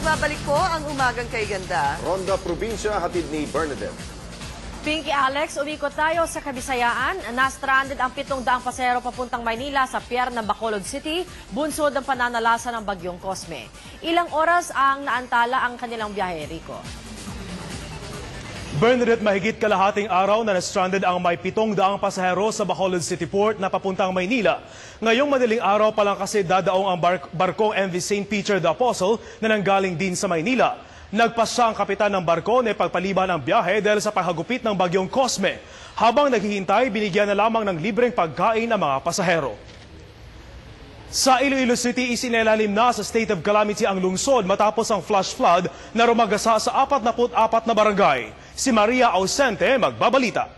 Nagbabalik po ang umagang kay ganda. Ronda Probinsya, hatid ni Bernadette. Pinky Alex, umikot tayo sa Kabisayaan. Na-stranded ang 700 pasahero papuntang Maynila sa pier ng Bacolod City, bunsod ng pananalasa ng bagyong Cosme. Ilang oras ang naantala ang kanilang biyahe, Rico? Bernadette, mahigit kalahating araw na na-stranded ang may 700 pasahero sa Bacolod City Port na papuntang Maynila. Ngayong madaling araw pa lang kasi dadaong ang barkong MV St. Peter the Apostle na nanggaling din sa Maynila. Nagpasya ang kapitan ng barko na ipagpaliban ang biyahe dahil sa paghagupit ng bagyong Cosme. Habang naghihintay, binigyan na lamang ng libreng pagkain ang mga pasahero. Sa Iloilo City, isinailalim na sa state of calamity ang lungsod matapos ang flash flood na rumagasa sa 44 na barangay. Si Maria Ausente magbabalita.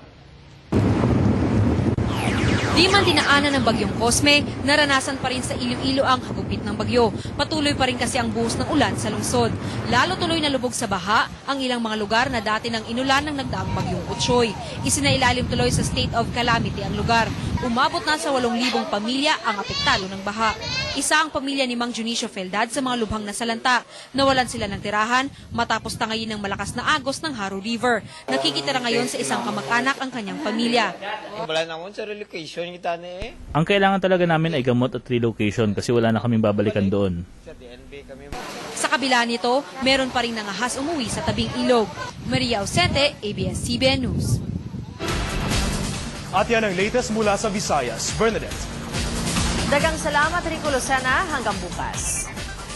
Di man dinaanan ng bagyong Cosme, naranasan pa rin sa Iloilo ang hagupit ng bagyo. Patuloy pa rin kasi ang buhos ng ulan sa lungsod. Lalo tuloy na lubog sa baha ang ilang mga lugar na dati nang inulan ng nagdaang bagyong Utsoy. Isinailalim tuloy sa state of calamity ang lugar. Umabot na sa 8,000 pamilya ang apektado ng baha. Isa ang pamilya ni Mang Junicio Feldad sa mga lubhang nasalanta. Nawalan sila ng tirahan matapos tangayin ng malakas na agos ng Haro River. Nakikitira ngayon sa isang kamag-anak ang kanyang pamilya. Wala naman sa relocation kita na eh. Ang kailangan talaga namin ay gamot at relocation kasi wala na kaming babalikan doon. Sa DNB kami. Sa kabila nito, meron pa rin nangahas umuwi sa tabing ilog. Maria Ausente, ABS-CBN News. At yan ang latest mula sa Visayas. Bernadette. Dagang salamat, Rico Lucena. Hanggang bukas.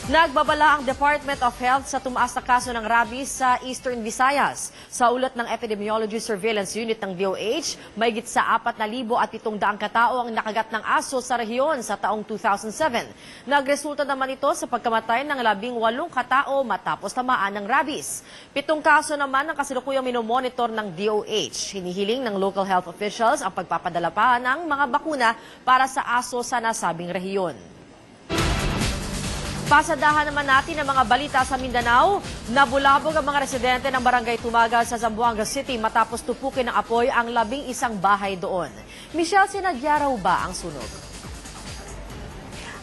Nagbabala ang Department of Health sa tumaas na kaso ng rabies sa Eastern Visayas. Sa ulat ng Epidemiology Surveillance Unit ng DOH, mahigit sa 4,700 katao ang nakagat ng aso sa rehiyon sa taong 2007. Nagresulta naman ito sa pagkamatay ng 18 katao matapos tamaan ng rabies. 7 kaso naman ang kasalukuyang minomonitor ng DOH. Hinihiling ng local health officials ang pagpapadala pa ng mga bakuna para sa aso sa nasabing rehiyon. Pasadahan naman natin ang mga balita sa Mindanao. Nabulabog ang mga residente ng Barangay Tumagal sa Zamboanga City matapos tupukin ng apoy ang 11 bahay doon. Michelle, sinadya raw ba ang sunog?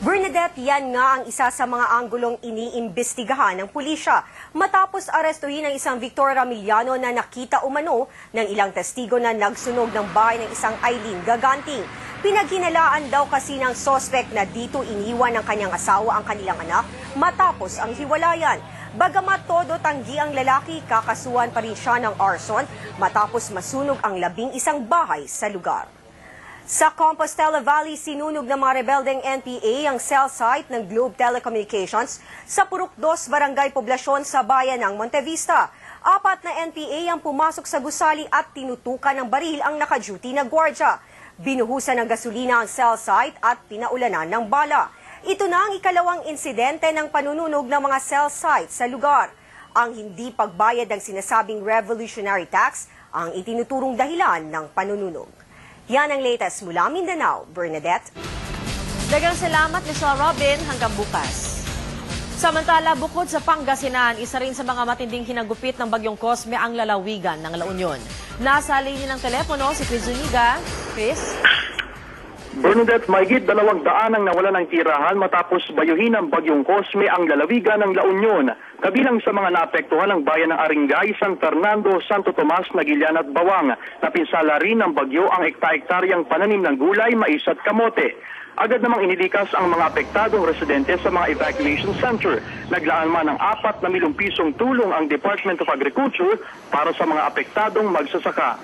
Bernadette, yan nga ang isa sa mga anggulong iniimbestigahan ng pulisya matapos arestuhin ang isang Victor Ramiliano na nakita umano ng ilang testigo na nagsunog ng bahay ng isang Eileen Gaganting. Pinaghinalaan daw kasi ng sospek na dito iniwan ng kanyang asawa ang kanilang anak matapos ang hiwalayan. Bagamat todo tanggi ang lalaki, kakasuhan pa rin siya ng arson matapos masunog ang 11 bahay sa lugar. Sa Compostela Valley, sinunog ng mga rebeldeng NPA ang cell site ng Globe Telecommunications sa Purok 2 Barangay Poblasyon sa bayan ng Montevista. 4 na NPA ang pumasok sa gusali at tinutukan ng baril ang naka-duty na gwardya. Binuhusan ng gasolina ang cell site at pinaulanan ng bala. Ito na ang ikalawang insidente ng panununog ng mga cell site sa lugar. Ang hindi pagbayad ng sinasabing revolutionary tax ang itinuturong dahilan ng panununog. Yan ang latest mula Mindanao. Bernadette. Dagang salamat, Michelle Robin. Hanggang bukas. Samantala, bukod sa Pangasinan, isa rin sa mga matinding hinagupit ng bagyong Cosme ang lalawigan ng La Union. Nasa linya ng telepono si Chris Zuniga. Chris? Bernadette, mahigit 200 ang nawala ng tirahan matapos bayuhin ng bagyong Cosme ang lalawigan ng La Union. Kabilang sa mga naapektuhan ng bayan ng Aringay, San Fernando, Santo Tomas, Nagilian at Bawang. Napinsala rin ng bagyo ang ekta-ektaryang pananim ng gulay, mais at kamote. Agad namang inilikas ang mga apektadong residente sa mga evacuation center. Naglaan man ng 4 na milyong pisong tulong ang Department of Agriculture para sa mga apektadong magsasaka.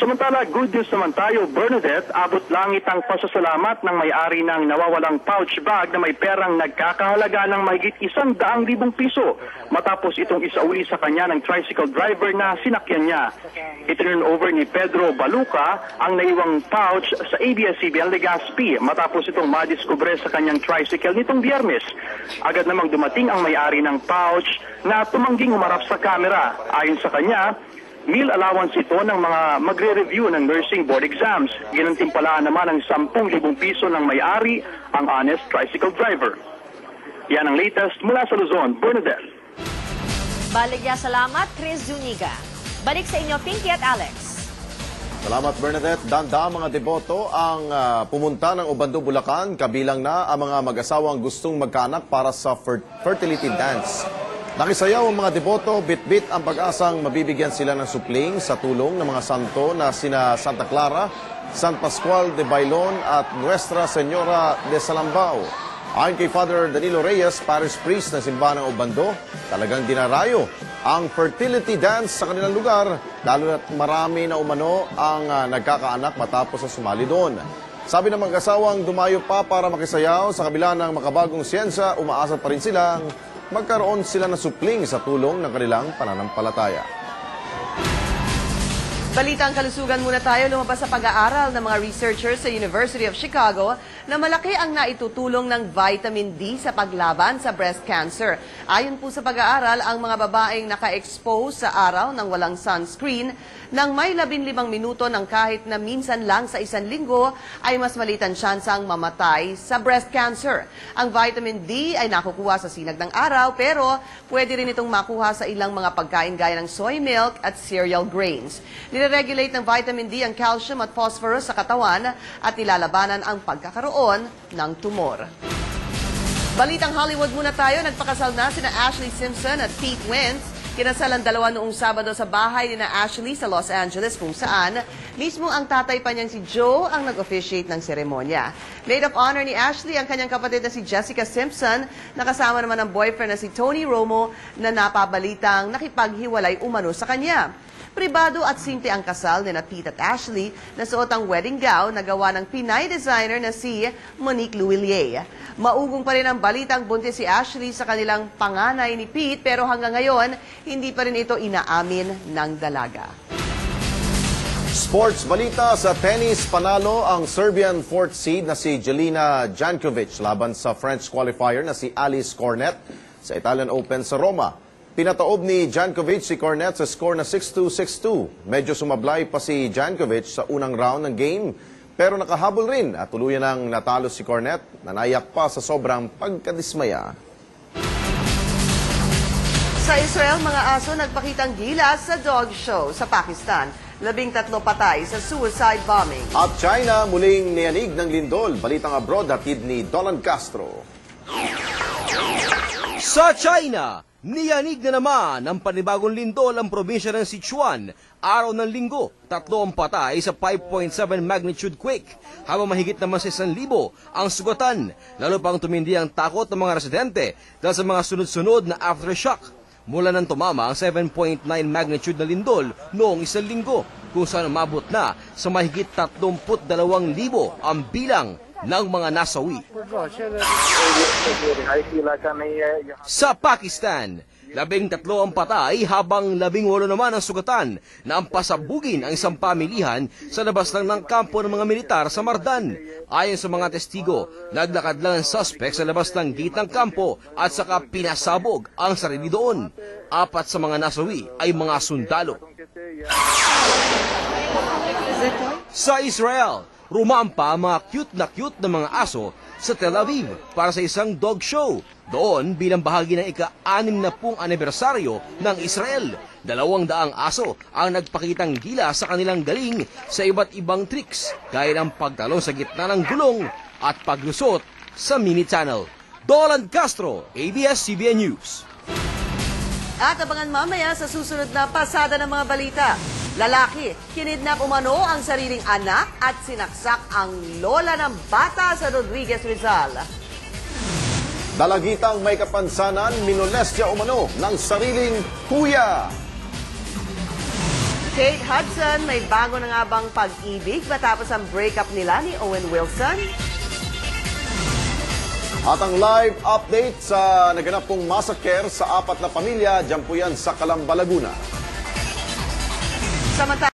Samantala, good news naman tayo, Bernadette, abot langit ang pasasalamat ng may-ari ng nawawalang pouch bag na may perang nagkakahalaga ng mahigit 100,000 piso matapos itong isauli sa kanya ng tricycle driver na sinakyan niya. Itinurn over ni Pedro Baluca ang naiwang pouch sa ABS-CBN Legazpi matapos itong madiskubre sa kanyang tricycle nitong Biyernes. Agad namang dumating ang may-ari ng pouch na tumangging umarap sa kamera. Ayon sa kanya, meal allowance ito ng mga magre-review ng nursing board exams. Ginantimpalaan naman ng 10,000 piso ng may-ari ang honest tricycle driver. Yan ang latest mula sa Luzon, Bernadette. Baligya salamat, Chris Zuniga. Balik sa inyo, Pinky at Alex. Salamat, Bernadette. Danda mga deboto ang pumunta ng Obando, Bulacan, kabilang na ang mga mag-asawang gustong magkaanak para sa fertility dance. Nakisayaw ang mga deboto, bit-bit ang pag-asang mabibigyan sila ng supling sa tulong ng mga santo na sina Santa Clara, San Pascual de Bailon at Nuestra Señora de Salambao. Ayon kay Father Danilo Reyes, parish priest ng simbahan ng Obando, talagang dinarayo ang fertility dance sa kanilang lugar, lalo na't marami na umano ang nagkakaanak matapos na sumali doon. Sabi ng mag-asawang dumayo pa para makisayaw sa kabila ng makabagong siyensya, umaasa pa rin silang magkaroon sila ng supling sa tulong ng kanilang pananampalataya. Balitang kalusugan muna tayo. Lumabas sa pag-aaral ng mga researchers sa University of Chicago na malaki ang naitutulong ng vitamin D sa paglaban sa breast cancer. Ayon po sa pag-aaral, ang mga babaeng naka-expose sa araw ng walang sunscreen nang may 15 minuto ng kahit na minsan lang sa isang linggo ay mas maliit ang tsansang mamatay sa breast cancer. Ang vitamin D ay nakukuha sa sinag ng araw pero pwede rin itong makuha sa ilang mga pagkain gaya ng soy milk at cereal grains. Nire-regulate ng vitamin D ang calcium at phosphorus sa katawan at nilalabanan ang pagkakaroon ng tumor. Balitang Hollywood muna tayo. Nagpakasal na sina Ashley Simpson at Pete Wentz. Kinasal ang dalawa noong Sabado sa bahay ni na Ashley sa Los Angeles kung saan mismo ang tatay pa niyang si Joe ang nag-officiate ng seremonya. Maid of honor ni Ashley ang kanyang kapatid na si Jessica Simpson, nakasama naman ang boyfriend na si Tony Romo na napabalitang nakipaghiwalay umano sa kanya. Pribado at simple ang kasal ni Pete at Ashley na suot ang wedding gown na gawa ng Pinay designer na si Monique Louillier. Maugong pa rin ang balitang buntis si Ashley sa kanilang panganay ni Pete pero hanggang ngayon hindi pa rin ito inaamin ng dalaga. Sports balita sa tennis, panalo ang Serbian 4th seed na si Jelena Jankovic laban sa French qualifier na si Alice Cornet sa Italian Open sa Roma. Pinataob ni Jankovic si Cornet sa score na 6-2, 6-2. Medyo sumablay pa si Jankovic sa unang round ng game, pero nakahabol rin at tuluyan ang natalo si Cornet na naiyak pa sa sobrang pagkadismaya. Sa Israel, mga aso nagpakitang gilas sa dog show. Sa Pakistan, 13 patay sa suicide bombing. At China, muling niyanig ng lindol. Balitang abroad hatid ni Dolan Castro. Sa China, niyanig na naman ang panibagong lindol ang probinsya ng Sichuan. Araw ng linggo, 3 ang patay sa 5.7 magnitude quake, habang mahigit naman sa 1,000 ang sugatan. Lalo pang tumindi ang takot ng mga residente dahil sa mga sunod-sunod na aftershock. Mula nang tumama ang 7.9 magnitude na lindol noong 1 linggo, kung saan umabot na sa mahigit 32,000 ang bilang ng mga nasawi. Sa Pakistan, 13 ang patay habang 18 naman ang sugatan na ang pasabugin ang isang pamilihan sa labas lang ng kampo ng mga militar sa Mardan. Ayon sa mga testigo, naglakad lang ang suspect sa labas ng gate ng kampo at saka pinasabog ang sarili doon. 4 sa mga nasawi ay mga sundalo. Sa Israel, rumampa ang mga cute na mga aso sa Tel Aviv para sa isang dog show. Doon, bilang bahagi ng ika-60 anibersaryo ng Israel, 200 aso ang nagpakitang gila sa kanilang galing sa iba't ibang tricks, gaya ng pagtalon sa gitna ng gulong at paglusot sa mini tunnel. Dolan Castro, ABS-CBN News. At abangan mamaya sa susunod na pasada ng mga balita. Lalaki, kinidnap umano ang sariling anak at sinaksak ang lola ng bata sa Rodriguez, Rizal. Dalagitang may kapansanan, minolestya umano ng sariling kuya. Kate Hudson, may bago na nga bang pag-ibig matapos ang breakup nila ni Owen Wilson? At ang live update sa naganap pong massacre sa 4 na pamilya, dyan po yan sa Calamba, Laguna. Samantala